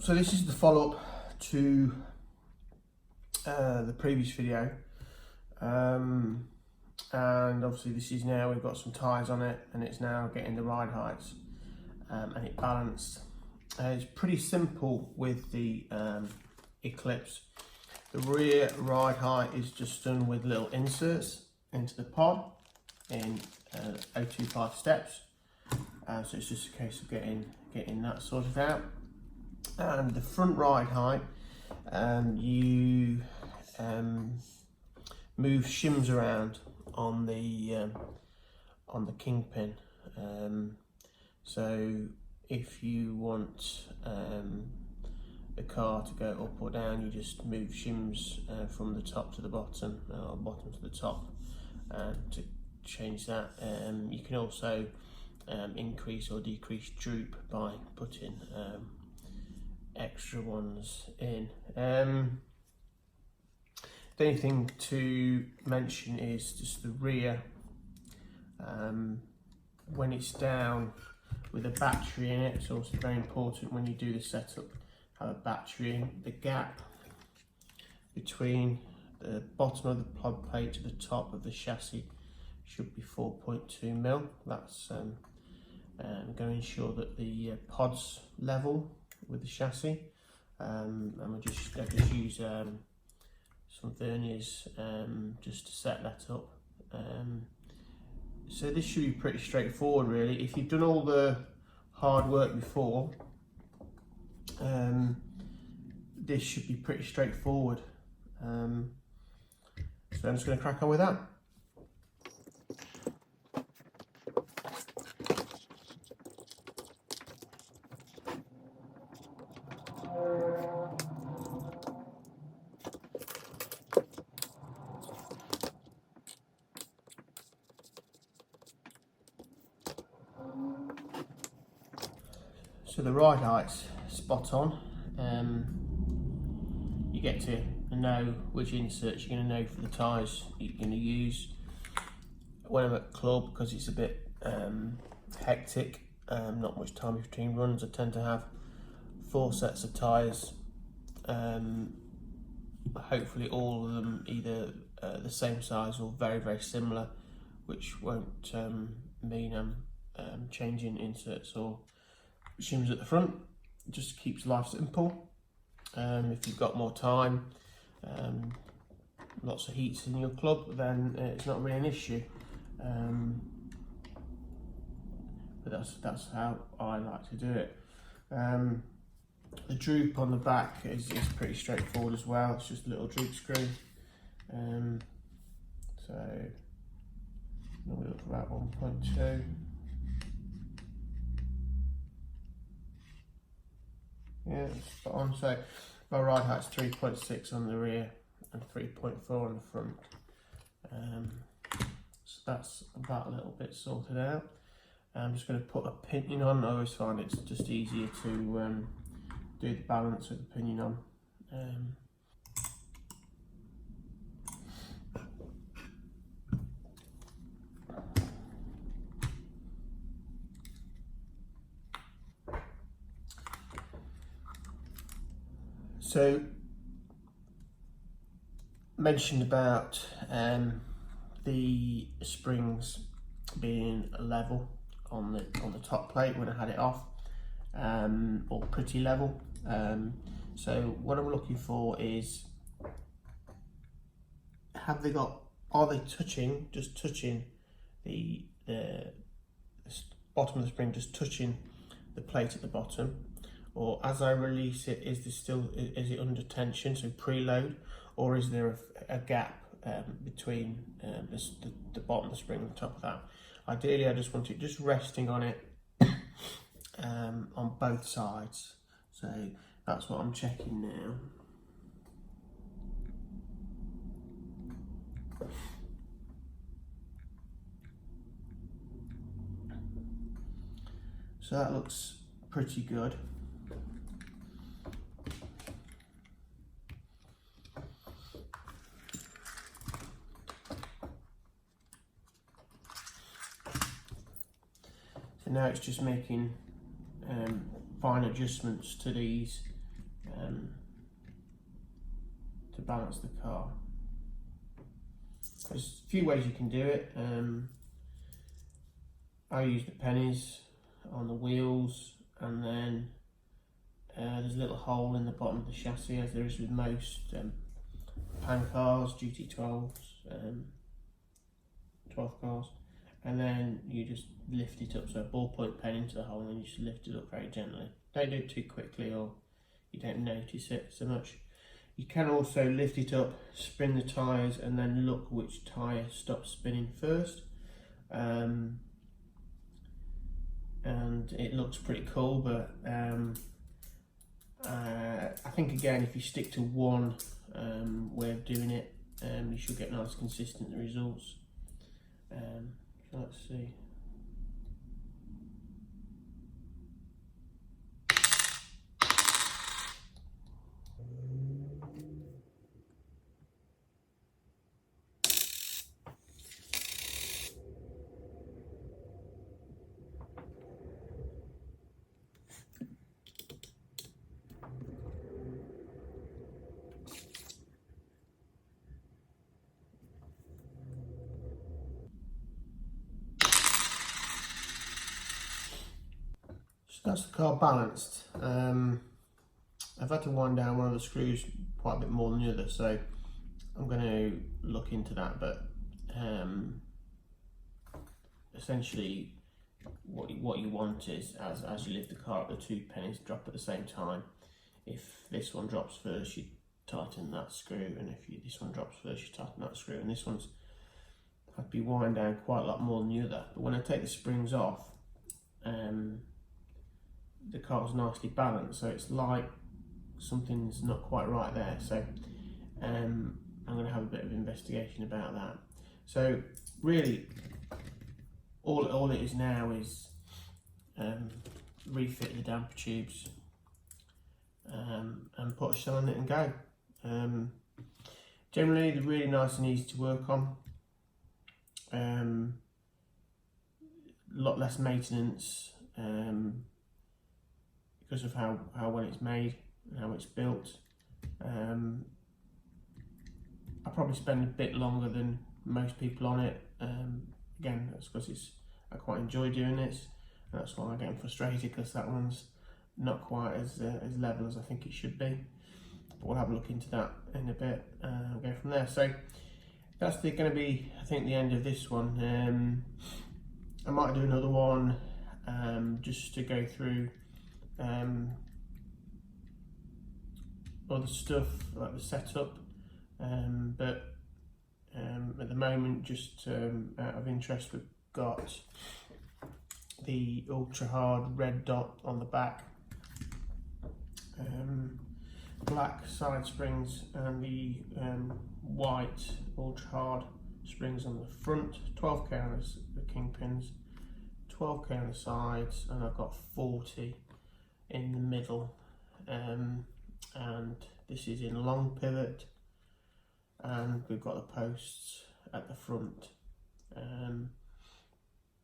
So this is the follow-up to the previous video, and obviously this is now, we've got some tyres on it and it's now getting the ride heights and it balanced. It's pretty simple with the Eclipse. The rear ride height is just done with little inserts into the pod in 025 steps, so it's just a case of getting that sorted out. And the front ride height, you move shims around on the kingpin. So if you want the car to go up or down, you just move shims from the top to the bottom, or bottom to the top, to change that. You can also increase or decrease droop by putting extra ones in. The only thing to mention is just the rear. When it's down with a battery in it, it's also very important when you do the setup, have a battery in. The gap between the bottom of the pod plate to the top of the chassis should be 4.2 mil. That's going to ensure that the pod's level with the chassis, and we'll just use some verniers just to set that up. So this should be pretty straightforward really. If you've done all the hard work before, this should be pretty straightforward. So I'm just going to crack on with that. So the ride height's spot on. You get to know which inserts you're going to know for the tyres you're going to use. When I'm at club, because it's a bit hectic, not much time between runs, I tend to have 4 sets of tyres. Hopefully all of them either the same size or very, very similar, which won't mean I'm changing inserts or shims at the front. It just keeps life simple. If you've got more time, lots of heats in your club, then it's not really an issue. But that's how I like to do it. The droop on the back is pretty straightforward as well. It's just a little droop screw. So we look for about 1.2. Yeah, spot on. So my ride height's 3.6 on the rear and 3.4 on the front. So that's that little bit sorted out. I'm just going to put a pinion on. I always find it's just easier to do the balance with the pinion on. So, mentioned about the springs being level on the top plate when I had it off, or pretty level. So what I'm looking for is, are they touching, just touching the bottom of the spring, just touching the plate at the bottom? Or as I release it, is it under tension, so preload, or is there a gap between the bottom of the spring and the top of that? Ideally, I just want it just resting on it on both sides. So that's what I'm checking now. So that looks pretty good. So now it's just making fine adjustments to these to balance the car. There's a few ways you can do it. I use the pennies on the wheels, and then there's a little hole in the bottom of the chassis, as there is with most pan cars, GT12s, 12 cars, and then you just lift it up, so a ballpoint pen into the hole, and then you just lift it up very gently. Don't do it too quickly or you don't notice it so much. You can also lift it up, spin the tyres, and then look which tyre stops spinning first. And it looks pretty cool, but I think again, if you stick to one way of doing it, you should get nice consistent results. So let's see. That's the car balanced. I've had to wind down one of the screws quite a bit more than the other, so I'm going to look into that. But essentially, what you want is, as you lift the car up, the two pennies drop at the same time. If this one drops first, you tighten that screw, and if this one drops first, you tighten that screw. And this one's had to be wound down quite a lot more than the other. But when I take the springs off, the car's nicely balanced, so it's like something's not quite right there. So I'm going to have a bit of investigation about that. So really, all it is now is refit the damper tubes and put a shell on it and go. Generally, they're really nice and easy to work on. A lot less maintenance because of how well it's made and how it's built. I probably spend a bit longer than most people on it. Again, that's because I quite enjoy doing this, and that's why I'm getting frustrated, because that one's not quite as level as I think it should be. But we'll have a look into that in a bit and go from there. So that's going to be, I think, the end of this one. I might do another one just to go through other stuff like the setup, but at the moment, just out of interest, we've got the ultra hard red dot on the back, black side springs, and the white ultra hard springs on the front. 12k on the kingpins, 12k on the sides, and I've got 40 in the middle. And this is in long pivot, and we've got the posts at the front.